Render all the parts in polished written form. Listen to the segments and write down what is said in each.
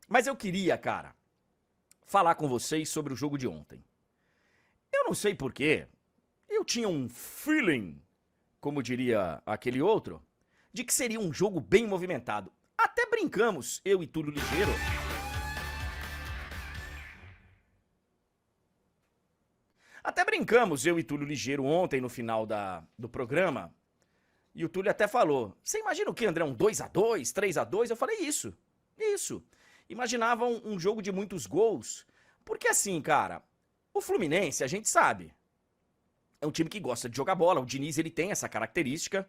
Mas eu queria, cara, falar com vocês sobre o jogo de ontem. Eu não sei porquê, eu tinha um feeling, como diria aquele outro, de que seria um jogo bem movimentado. Até brincamos, eu e Túlio Ligeiro. Até brincamos, eu e Túlio Ligeiro, ontem no final do programa. E o Túlio até falou: Você imagina o que, André? Um 2-2, 3-2? Eu falei: Isso. Imaginava um jogo de muitos gols. Porque assim, cara, o Fluminense, a gente sabe, é um time que gosta de jogar bola. O Diniz, ele tem essa característica.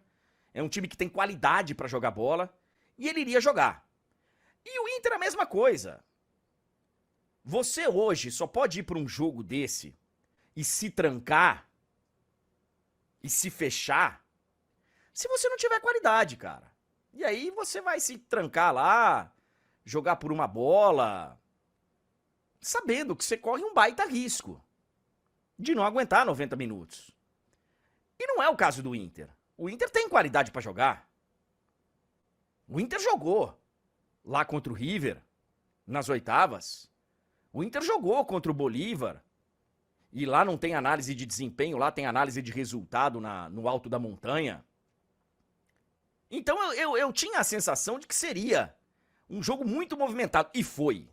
É um time que tem qualidade pra jogar bola. E ele iria jogar. E o Inter a mesma coisa. Você hoje só pode ir pra um jogo desse e se trancar e se fechar se você não tiver qualidade, cara. E aí você vai se trancar lá, jogar por uma bola, sabendo que você corre um baita risco de não aguentar 90 minutos. E não é o caso do Inter. O Inter tem qualidade pra jogar. O Inter jogou lá contra o River, nas oitavas. O Inter jogou contra o Bolívar. E lá não tem análise de desempenho, lá tem análise de resultado no alto da montanha. Então eu tinha a sensação de que seria um jogo muito movimentado. E foi.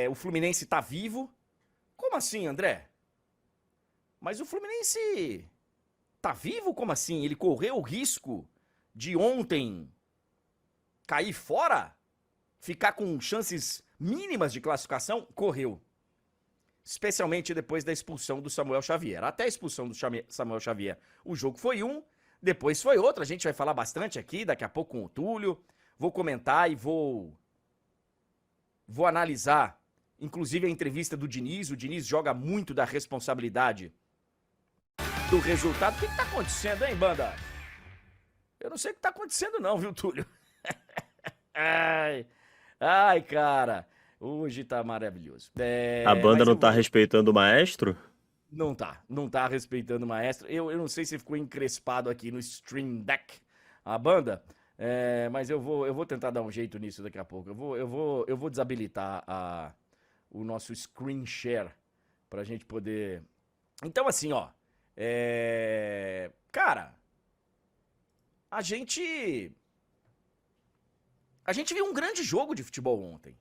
O Fluminense tá vivo. Como assim, André? Mas o Fluminense tá vivo? Como assim? Ele correu o risco de ontem cair fora? Ficar com chances mínimas de classificação? Correu. Especialmente depois da expulsão do Samuel Xavier. Até a expulsão do Samuel Xavier, o jogo foi um, depois foi outro. A gente vai falar bastante aqui, daqui a pouco com o Túlio. Vou comentar e vou analisar, inclusive, a entrevista do Diniz. O Diniz joga muito da responsabilidade do resultado. O que tá acontecendo, hein, banda? Eu não sei o que tá acontecendo não, viu, Túlio? Ai, cara. Hoje tá maravilhoso. A banda Mas não eu tá vou. respeitando o maestro? Não tá respeitando o maestro. Eu não sei se ficou encrespado aqui no Stream Deck, a banda, mas eu vou tentar dar um jeito nisso daqui a pouco. Eu vou desabilitar o nosso screen share pra gente poder. Então, assim, ó. Cara, a gente. A gente viu um grande jogo de futebol ontem.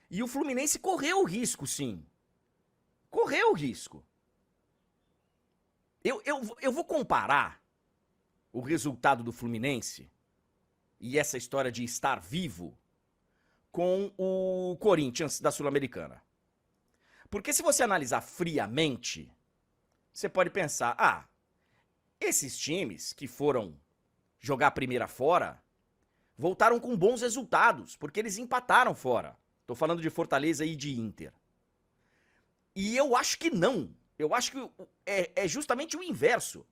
E o Fluminense correu o risco, sim. Correu o risco. Eu vou comparar o resultado do Fluminense e essa história de estar vivo com o Corinthians da Sul-Americana. Porque se você analisar friamente, você pode pensar, esses times que foram jogar a primeira fora voltaram com bons resultados, porque eles empataram fora. Tô falando de Fortaleza e de Inter. E eu acho que não. Eu acho que é justamente o inverso.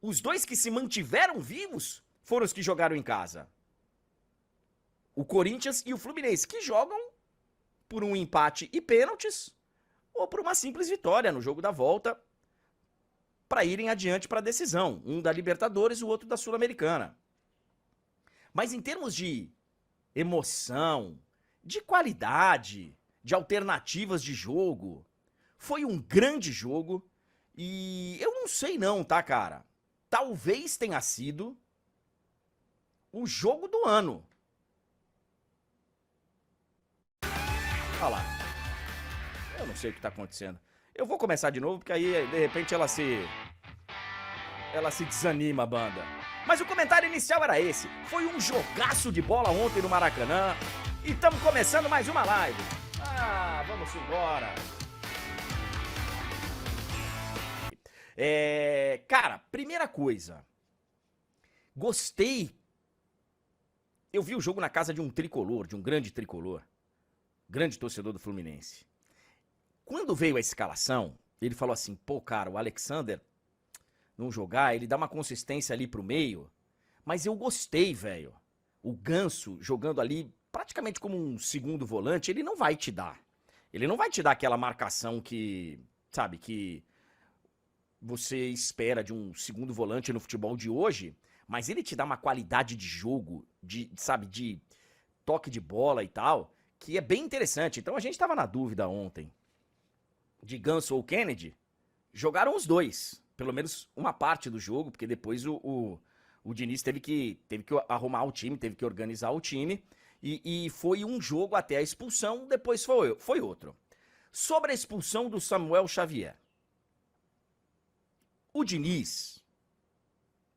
Os dois que se mantiveram vivos foram os que jogaram em casa. O Corinthians e o Fluminense, que jogam por um empate e pênaltis ou por uma simples vitória no jogo da volta para irem adiante para a decisão. Um da Libertadores e o outro da Sul-Americana. Mas em termos de emoção, de qualidade, de alternativas de jogo, foi um grande jogo e eu não sei não, tá, cara? Talvez tenha sido o jogo do ano. Olha lá. Eu não sei o que tá acontecendo. Eu vou começar de novo, porque aí, de repente, ela se desanima, banda. Mas o comentário inicial era esse. Foi um jogaço de bola ontem no Maracanã. E estamos começando mais uma live. Vamos embora. Cara, primeira coisa. Gostei. Eu vi o jogo na casa de um tricolor, de um grande tricolor. Grande torcedor do Fluminense. Quando veio a escalação, ele falou assim, pô, cara, o Alexander não jogar, ele dá uma consistência ali pro meio. Mas eu gostei, velho. O Ganso jogando ali praticamente como um segundo volante, ele não vai te dar. Ele não vai te dar aquela marcação que, sabe, que você espera de um segundo volante no futebol de hoje, mas ele te dá uma qualidade de jogo, sabe, de toque de bola e tal, que é bem interessante. Então a gente tava na dúvida ontem de Ganso ou Kennedy. Jogaram os dois, pelo menos uma parte do jogo, porque depois o Diniz teve que arrumar o time, teve que organizar o time, e foi um jogo até a expulsão, depois foi outro. Sobre a expulsão do Samuel Xavier. O Diniz,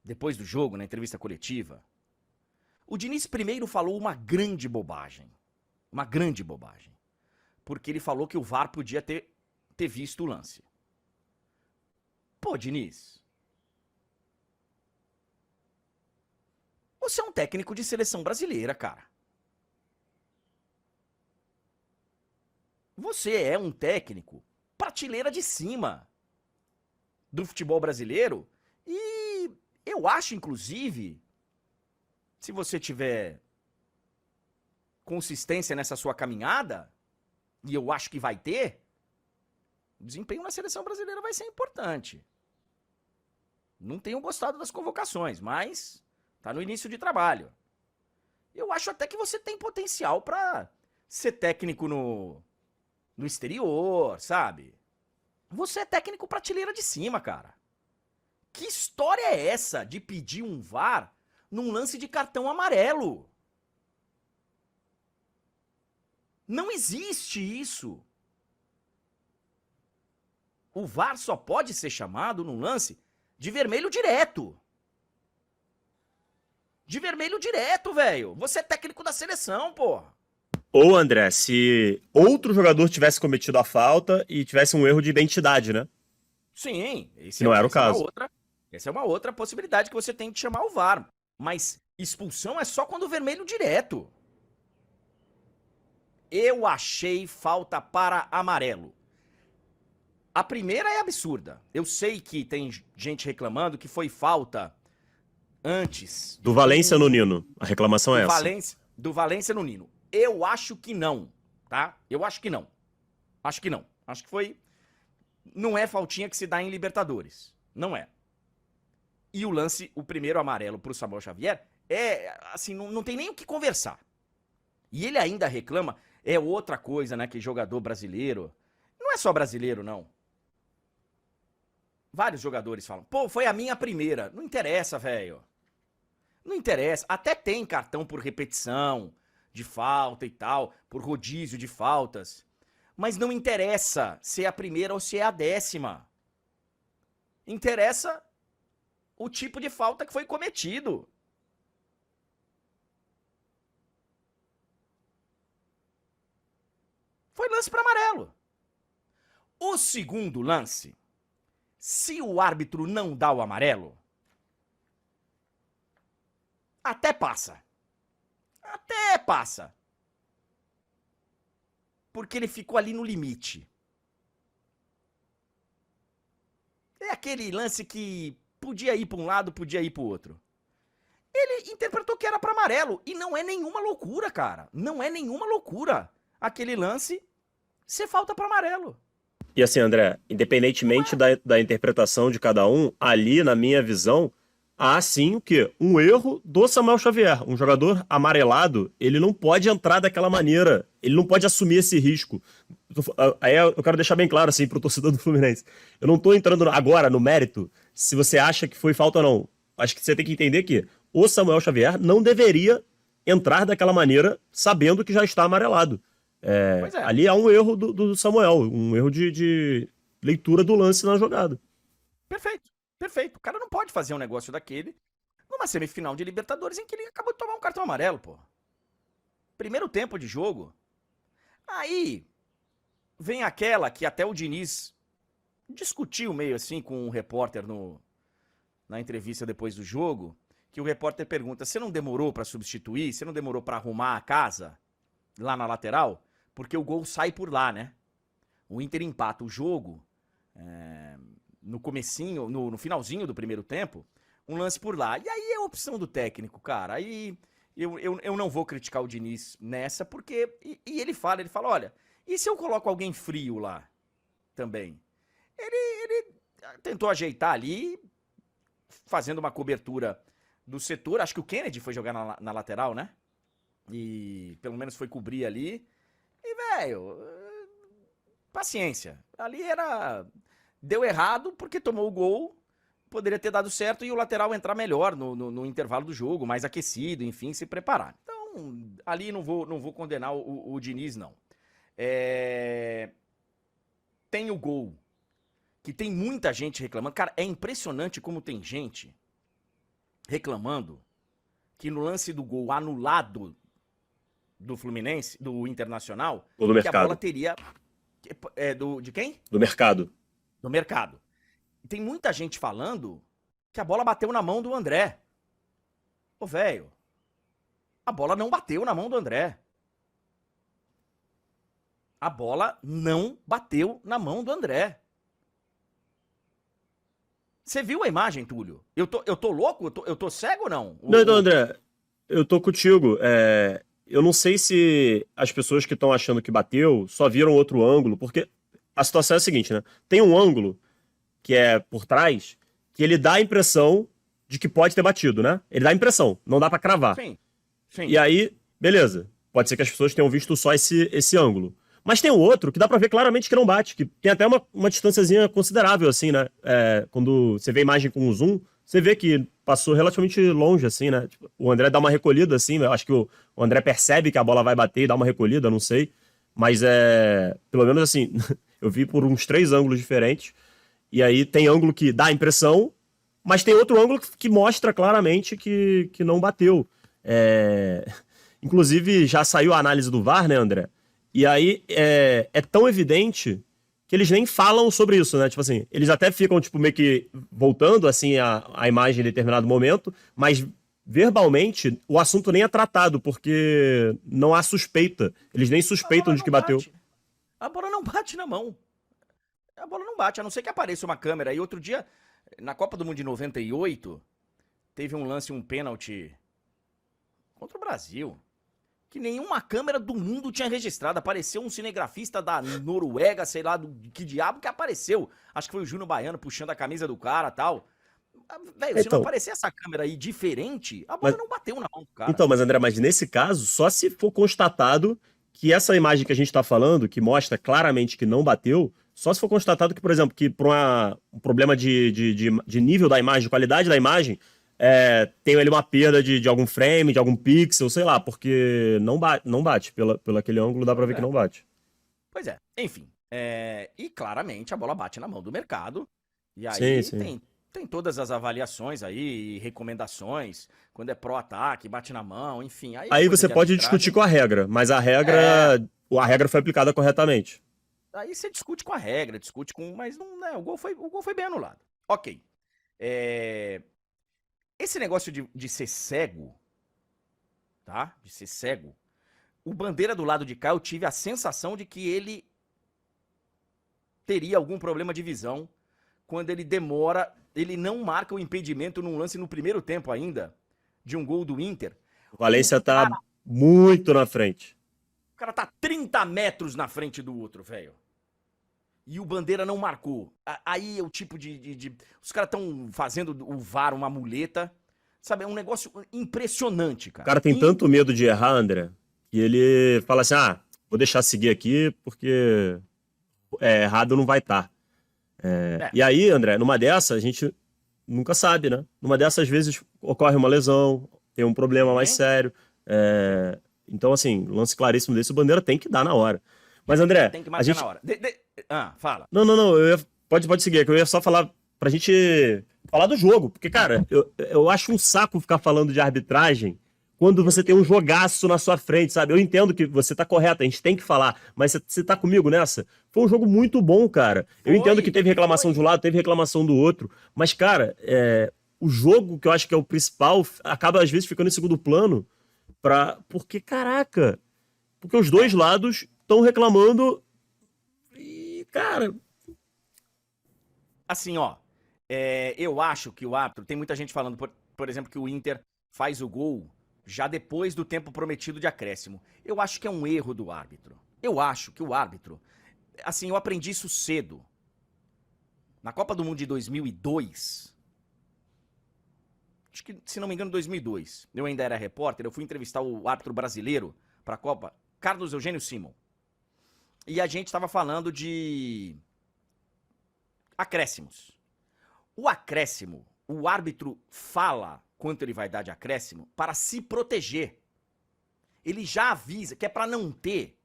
depois do jogo, na entrevista coletiva, o Diniz primeiro falou uma grande bobagem. Uma grande bobagem. Porque ele falou que o VAR podia ter visto o lance. Pô, Diniz, você é um técnico de seleção brasileira, cara. Você é um técnico prateleira de cima do futebol brasileiro e eu acho, inclusive, se você tiver consistência nessa sua caminhada, e eu acho que vai ter, o desempenho na seleção brasileira vai ser importante. Não tenho gostado das convocações, mas tá no início de trabalho. Eu acho até que você tem potencial pra ser técnico no exterior, sabe? Você é técnico prateleira de cima, cara. Que história é essa de pedir um VAR num lance de cartão amarelo? Não existe isso. O VAR só pode ser chamado num lance de vermelho direto. De vermelho direto, velho. Você é técnico da seleção, porra. Ou, André, se outro jogador tivesse cometido a falta e tivesse um erro de identidade, né? Sim, Não era o caso. Essa é uma outra possibilidade que você tem de chamar o VAR. Mas expulsão é só quando o vermelho direto. Eu achei falta para amarelo. A primeira é absurda. Eu sei que tem gente reclamando que foi falta antes. Do Valência no Nino. A reclamação é essa. Do Valência no Nino. Eu acho que não, tá? Eu acho que não. Acho que não. Acho que foi... Não é faltinha que se dá em Libertadores. Não é. E o lance, o primeiro amarelo pro Samuel Xavier, é, assim, não tem nem o que conversar. E ele ainda reclama, é outra coisa, né, que jogador brasileiro... Não é só brasileiro, não. Vários jogadores falam, pô, foi a minha primeira. Não interessa, velho. Não interessa. Até tem cartão por repetição de falta e tal, por rodízio de faltas. Mas não interessa se é a primeira ou se é a 10ª. Interessa o tipo de falta que foi cometido. Foi lance para amarelo. O segundo lance, se o árbitro não dá o amarelo, até passa. Até passa. Porque ele ficou ali no limite. É aquele lance que podia ir para um lado, podia ir para o outro. Ele interpretou que era para amarelo. E não é nenhuma loucura, cara. Não é nenhuma loucura. Aquele lance ser falta para amarelo. E assim, André, independentemente da interpretação de cada um, ali, na minha visão, há sim o quê? Um erro do Samuel Xavier. Um jogador amarelado, ele não pode entrar daquela maneira. Ele não pode assumir esse risco. Aí eu quero deixar bem claro, assim, pro torcedor do Fluminense. Eu não tô entrando agora no mérito se você acha que foi falta ou não. Acho que você tem que entender que o Samuel Xavier não deveria entrar daquela maneira sabendo que já está amarelado. Ali há um erro do Samuel, um erro de leitura do lance na jogada. Perfeito, perfeito. O cara não pode fazer um negócio daquele numa semifinal de Libertadores em que ele acabou de tomar um cartão amarelo, pô. Primeiro tempo de jogo. Aí vem aquela que até o Diniz discutiu meio assim com um repórter na entrevista depois do jogo, que o repórter pergunta, você não demorou pra substituir? Você não demorou pra arrumar a casa lá na lateral? Porque o gol sai por lá, né? O Inter empata o jogo no comecinho, no finalzinho do primeiro tempo, um lance por lá. E aí é a opção do técnico, cara. Aí eu não vou criticar o Diniz nessa, porque... E ele fala, olha, e se eu coloco alguém frio lá também? Ele tentou ajeitar ali, fazendo uma cobertura do setor. Acho que o Kennedy foi jogar na lateral, né? E pelo menos foi cobrir ali. E, velho, paciência. Ali era... Deu errado porque tomou o gol. Poderia ter dado certo e o lateral entrar melhor no intervalo do jogo, mais aquecido, enfim, se preparar. Então, ali não vou condenar o Diniz, não. Tem o gol, que tem muita gente reclamando. Cara, é impressionante como tem gente reclamando que no lance do gol anulado do Fluminense, do Internacional, Ou do que a bola Mercado. teria... de quem? Do Mercado. Do Mercado. Tem muita gente falando que a bola bateu na mão do André. Ô, velho, a bola não bateu na mão do André. A bola não bateu na mão do André. Você viu a imagem, Túlio? Eu tô louco? Eu tô cego ou não? Não, então, André, eu tô contigo. Eu não sei se as pessoas que estão achando que bateu só viram outro ângulo, porque a situação é a seguinte, né? Tem um ângulo que é por trás, que ele dá a impressão de que pode ter batido, né? Ele dá a impressão, não dá pra cravar. Sim, sim. E aí, beleza. Pode ser que as pessoas tenham visto só esse ângulo. Mas tem o outro que dá pra ver claramente que não bate, que tem até uma distânciazinha considerável, assim, né? Quando você vê a imagem com o zoom, você vê que passou relativamente longe, assim, né? Tipo, o André dá uma recolhida, assim, eu acho que o André percebe que a bola vai bater e dá uma recolhida, não sei. Mas pelo menos assim, eu vi por uns 3 ângulos diferentes. E aí tem ângulo que dá a impressão, mas tem outro ângulo que mostra claramente que não bateu. Inclusive, já saiu a análise do VAR, né, André? E aí é tão evidente que eles nem falam sobre isso, né? Tipo assim, eles até ficam, tipo, meio que voltando, assim, a imagem em determinado momento, mas verbalmente o assunto nem é tratado, porque não há suspeita. Eles nem suspeitam de que bateu. A bola não bate na mão. A bola não bate, a não ser que apareça uma câmera. E outro dia, na Copa do Mundo de 98, teve um lance, um pênalti contra o Brasil, que nenhuma câmera do mundo tinha registrado. Apareceu um cinegrafista da Noruega, sei lá, que diabo que apareceu. Acho que foi o Júnior Baiano puxando a camisa do cara e tal. Velho, se não aparecer essa câmera aí diferente, a bola não bateu na mão do cara. Então, mas André, mas nesse caso, só se for constatado que essa imagem que a gente tá falando, que mostra claramente que não bateu, só se for constatado que, por exemplo, que por um problema de nível da imagem, de qualidade da imagem, tem ali uma perda de algum frame, de algum pixel, sei lá, porque não bate. Pelo aquele ângulo dá pra ver que não bate. Pois é, enfim. E claramente a bola bate na mão do Mercado. E aí sim. tem todas as avaliações aí, recomendações, quando é pró-ataque, bate na mão, enfim. Aí você pode discutir com a regra, mas a regra foi aplicada corretamente. Aí você discute com a regra, discute com... Mas não, né, o gol foi bem anulado. Ok. Esse negócio de ser cego, tá? De ser cego. O Bandeira do lado de cá, eu tive a sensação de que ele teria algum problema de visão quando ele demora... Ele não marca o impedimento num lance no primeiro tempo ainda, de um gol do Inter. O Valência tá muito na frente. O cara tá 30 metros na frente do outro, velho. E o Bandeira não marcou. Aí é o tipo os caras estão fazendo o VAR uma muleta. Sabe, é um negócio impressionante, cara. O cara tem tanto medo de errar, André, que ele fala assim, vou deixar seguir aqui porque errado não vai estar. E aí, André, numa dessa, a gente nunca sabe, né? Numa dessas, às vezes, ocorre uma lesão, tem um problema mais sério. Então, assim, lance claríssimo desse, o Bandeira tem que dar na hora. Mas, André... Tem que marcar na hora. Fala. Não, pode seguir, que eu ia só falar pra gente falar do jogo. Porque, cara, eu acho um saco ficar falando de arbitragem quando você tem um jogaço na sua frente, sabe? Eu entendo que você tá correto, a gente tem que falar, mas você tá comigo nessa? Foi um jogo muito bom, cara. Eu entendo que teve reclamação de um lado, teve reclamação do outro, mas, cara, o jogo, que eu acho que é o principal, acaba às vezes ficando em segundo plano, porque, caraca, porque os dois lados estão reclamando e, cara... Assim, ó, eu acho que o árbitro, tem muita gente falando, por exemplo, que o Inter faz o gol já depois do tempo prometido de acréscimo. Eu acho que é um erro do árbitro. Eu acho que o árbitro... Assim, eu aprendi isso cedo. Na Copa do Mundo de 2002, acho que, se não me engano, 2002. Eu ainda era repórter, eu fui entrevistar o árbitro brasileiro para a Copa, Carlos Eugênio Simon. E a gente estava falando de acréscimos. O acréscimo, o árbitro fala quanto ele vai dar de acréscimo para se proteger. Ele já avisa que é para não ter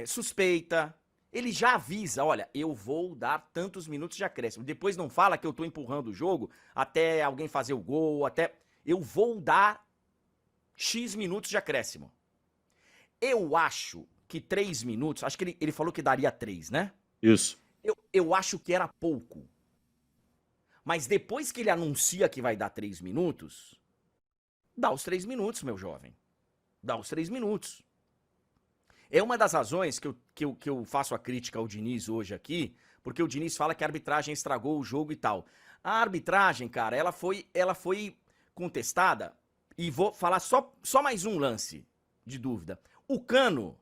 suspeita. Ele já avisa, olha, eu vou dar tantos minutos de acréscimo. Depois não fala que eu tô empurrando o jogo até alguém fazer o gol, até... Eu vou dar X minutos de acréscimo. Eu acho que 3 minutos... Acho que ele falou que daria 3, né? Isso. Eu acho que era pouco. Mas depois que ele anuncia que vai dar 3 minutos, dá os 3 minutos, meu jovem. Dá os 3 minutos. É uma das razões que eu faço a crítica ao Diniz hoje aqui, porque o Diniz fala que a arbitragem estragou o jogo e tal. A arbitragem, cara, ela foi contestada, e vou falar só mais um lance de dúvida. O Cano,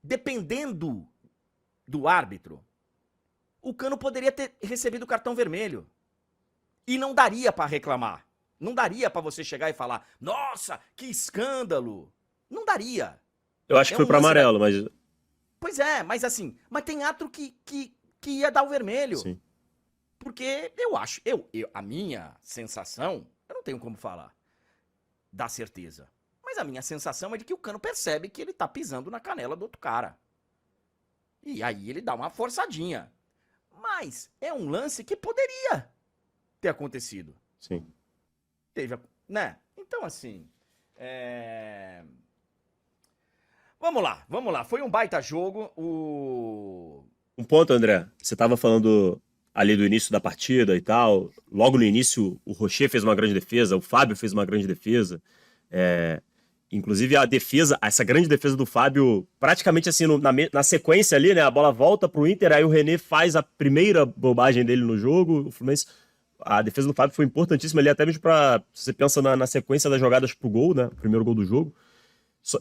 dependendo do árbitro, o Cano poderia ter recebido o cartão vermelho. E não daria pra reclamar. Não daria pra você chegar e falar, nossa, que escândalo. Não daria. Eu acho que foi pra amarelo, mas... Pois é, mas assim, mas tem árbitro que ia dar o vermelho. Sim. Porque eu acho, a minha sensação, eu não tenho como falar da certeza, mas a minha sensação é de que o Cano percebe que ele tá pisando na canela do outro cara. E aí ele dá uma forçadinha. Mas é um lance que poderia ter acontecido. Sim. Teve, né? Então assim, Vamos lá. Foi um baita jogo. Um ponto, André. Você estava falando ali do início da partida e tal. Logo no início, o Rocher fez uma grande defesa, o Fábio fez uma grande defesa. Inclusive, a defesa, essa grande defesa do Fábio, praticamente assim, na sequência ali, né? A bola volta pro Inter, aí o René faz a primeira bobagem dele no jogo. O Fluminense, a defesa do Fábio foi importantíssima ali, até mesmo pra. Se você pensa na sequência das jogadas pro gol, né? O primeiro gol do jogo.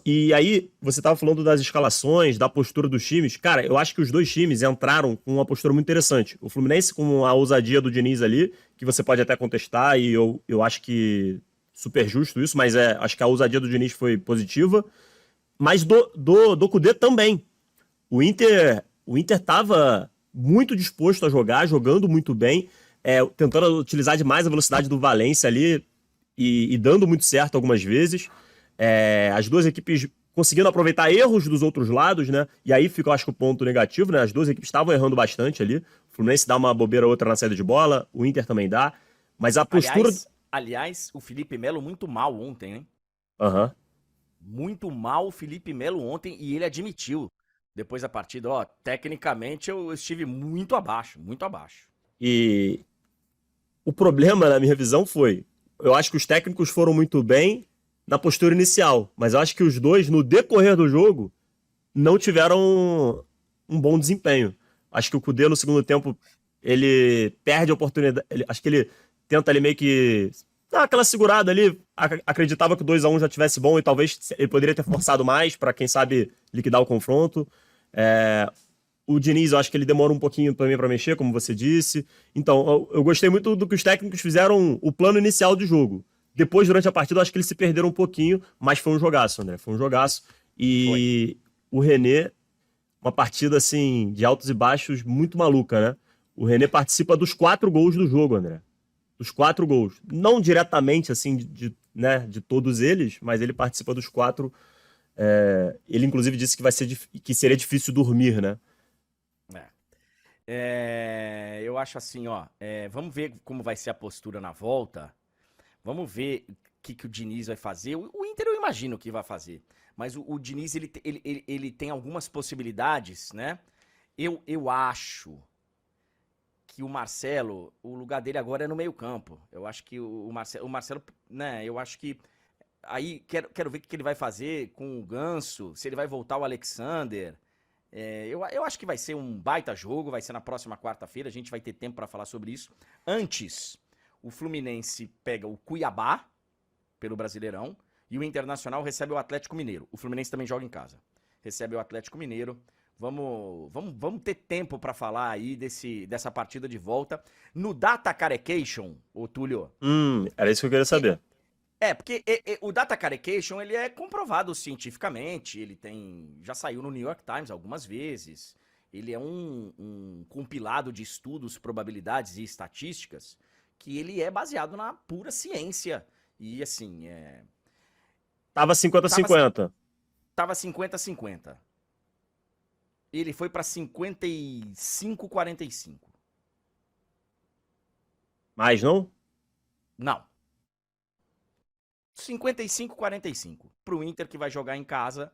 E aí, você estava falando das escalações, da postura dos times. Cara, eu acho que os dois times entraram com uma postura muito interessante. O Fluminense com a ousadia do Diniz ali, que você pode até contestar, e eu acho que super justo isso, mas acho que a ousadia do Diniz foi positiva. Mas do Kudê também. O Inter estava muito disposto a jogar, jogando muito bem, tentando utilizar demais a velocidade do Valencia ali e dando muito certo algumas vezes. As duas equipes conseguindo aproveitar erros dos outros lados, né? E aí fica, eu acho que o ponto negativo, né? As duas equipes estavam errando bastante ali. O Fluminense dá uma bobeira ou outra na saída de bola, o Inter também dá. Mas a postura... Aliás, o Felipe Melo muito mal ontem, hein? Aham. Muito mal o Felipe Melo ontem, e ele admitiu depois da partida, tecnicamente eu estive muito abaixo, muito abaixo. E o problema, na minha visão, foi... Eu acho que os técnicos foram muito bem na postura inicial, mas eu acho que os dois, no decorrer do jogo, não tiveram um bom desempenho. Acho que o Kudê, no segundo tempo, ele perde a oportunidade, acho que ele tenta ali meio que dar aquela segurada ali, acreditava que o 2-1 já tivesse bom e talvez ele poderia ter forçado mais para, quem sabe, liquidar o confronto. O Diniz, eu acho que ele demora um pouquinho também para mexer, como você disse. Então, eu gostei muito do que os técnicos fizeram, o plano inicial do jogo. Depois, durante a partida, eu acho que eles se perderam um pouquinho, mas foi um jogaço, André. Foi um jogaço. E o René, uma partida, assim, de altos e baixos, muito maluca, né? O René participa dos 4 gols do jogo, André. Dos 4 gols. Não diretamente, assim, de todos eles, mas ele participa dos 4. Ele, inclusive, disse que seria difícil dormir, né? Eu acho assim, vamos ver como vai ser a postura na volta. Vamos ver o que o Diniz vai fazer. O Inter eu imagino que vai fazer. Mas o Diniz, ele tem algumas possibilidades, né? Eu acho que o Marcelo, o lugar dele agora é no meio-campo. Eu acho que o Marcelo, né? Eu acho que... Aí quero ver o que ele vai fazer com o Ganso, se ele vai voltar o Alexander. Eu acho que vai ser um baita jogo, vai ser na próxima quarta-feira, a gente vai ter tempo para falar sobre isso. Antes... O Fluminense pega o Cuiabá, pelo Brasileirão, e o Internacional recebe o Atlético Mineiro. O Fluminense também joga em casa. Recebe o Atlético Mineiro. Vamos ter tempo pra falar aí dessa partida de volta. No Data Carecation, ô Túlio. Era isso que eu queria saber. Porque o Data Carecation, ele é comprovado cientificamente, já saiu no New York Times algumas vezes, ele é um compilado de estudos, probabilidades e estatísticas, que ele é baseado na pura ciência, e assim, Tava 50-50. tava 50-50. Ele foi pra 55-45. Mais não? Não. 55-45 pro Inter, que vai jogar em casa.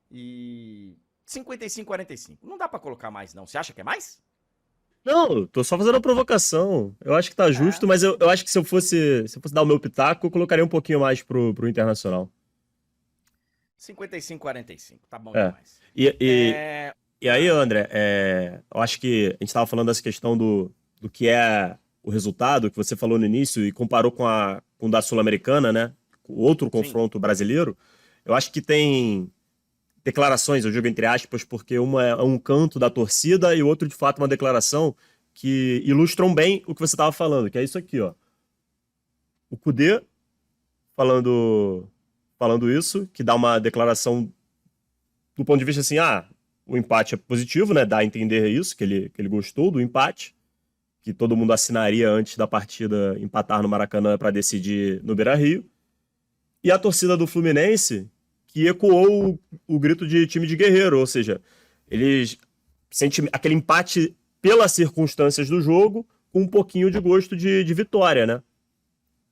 E 55-45. Não dá pra colocar mais, não. Você acha que é mais? Não, tô só fazendo a provocação. Eu acho que tá justo, mas eu acho que se eu fosse dar o meu pitaco, eu colocaria um pouquinho mais pro Internacional. 55-45. Tá bom É. demais. E aí, André, eu acho que a gente estava falando dessa questão do que é o resultado que você falou no início e comparou com o da Sul-Americana, né? O outro confronto brasileiro. Eu acho que tem declarações, eu digo entre aspas, porque uma é um canto da torcida e o outro, de fato, uma declaração que ilustram bem o que você estava falando, que é isso aqui, ó. O Kudê falando isso, que dá uma declaração do ponto de vista assim, o empate é positivo, né? Dá a entender isso, que ele gostou do empate, que todo mundo assinaria antes da partida empatar no Maracanã para decidir no Beira-Rio. E a torcida do Fluminense, que ecoou o grito de time de guerreiro, ou seja, eles sentem aquele empate pelas circunstâncias do jogo, com um pouquinho de gosto de vitória, né?